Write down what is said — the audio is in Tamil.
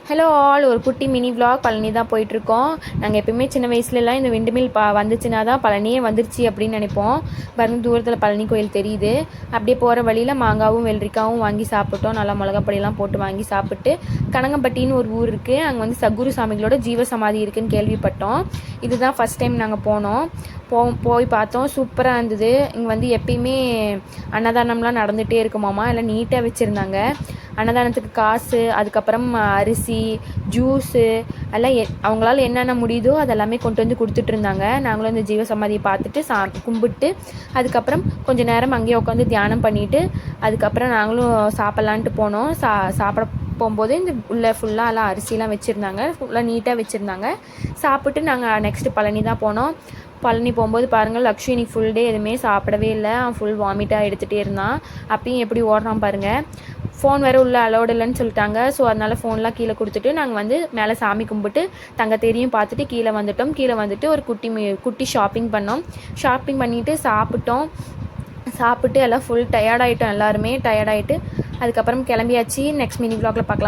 ஹலோ ஆல், ஒரு குட்டி மினி விளாக் பழனி தான் போயிட்டுருக்கோம். நாங்கள் எப்போயுமே சின்ன வயசுலலாம் இந்த விண்டுமில் வந்துச்சுன்னா தான் பழனியே வந்துருச்சு அப்படின்னு நினைப்போம். பாருங்க, தூரத்தில் பழனி கோயில் தெரியுது. அப்படியே போகிற வழியில் மாங்காவும் வெள்ளரிக்காவும் வாங்கி சாப்பிட்டோம். நல்லா மிளகாப்பொடியெல்லாம் போட்டு வாங்கி சாப்பிட்டு கனகம்பட்டின்னு ஒரு ஊர் இருக்குது. அங்கே வந்து சத்குரு சாமிகளோட ஜீவசமாதி இருக்குதுன்னு கேள்விப்பட்டோம். இதுதான் ஃபஸ்ட் டைம் நாங்கள் போய் பார்த்தோம். சூப்பராக இருந்தது. இங்கே வந்து எப்பயுமே அன்னதானம்லாம் நடந்துகிட்டே இருக்குமாமா. எல்லாம் நீட்டாக வச்சுருந்தாங்க. அன்னதானத்துக்கு காசு, அதுக்கப்புறம் அரிசி, ஜூஸு எல்லாம் அவங்களால என்னென்ன முடியுதோ அதெல்லாமே கொண்டு வந்து கொடுத்துட்ருந்தாங்க. நாங்களும் இந்த ஜீவசமாதியை பார்த்துட்டு கும்பிட்டு அதுக்கப்புறம் கொஞ்சம் நேரம் அங்கேயே உட்காந்து தியானம் பண்ணிவிட்டு அதுக்கப்புறம் நாங்களும் சாப்பிட்லான்ட்டு போனோம். சாப்பிட போகும்போது இந்த உள்ள ஃபுல்லாக எல்லாம் அரிசிலாம் வச்சுருந்தாங்க. ஃபுல்லாக நீட்டாக வச்சுருந்தாங்க. சாப்பிட்டு நாங்கள் நெக்ஸ்ட்டு பழனி தான் போனோம். பழனி போகும்போது பாருங்கள், லக்ஷ்மி ஃபுல் டே எதுவுமே சாப்பிடவே இல்லை. அவன் ஃபுல் வாமிட்டாக எடுத்துகிட்டே இருந்தான். அப்பயும் எப்படி ஓடுறான் பாருங்கள். ஃபோன் வேறு உள்ளே அலோடு இல்லைன்னு சொல்லிட்டாங்க. ஸோ அதனால் ஃபோன்லாம் கீழே கொடுத்துட்டு நாங்கள் வந்து மேலே சாமி கும்பிட்டு தங்கத்தேரியும் பார்த்துட்டு கீழே வந்துட்டோம். கீழே வந்துட்டு ஒரு குட்டி ஷாப்பிங் பண்ணோம். ஷாப்பிங் பண்ணிவிட்டு சாப்பிட்டு எல்லாம் ஃபுல் டயர்டாகிட்டோம். எல்லாருமே டயர்டாகிட்டு அதுக்கப்புறம் கிளம்பியாச்சு. நெக்ஸ்ட் மினி விளாகில் பார்க்கலாம்.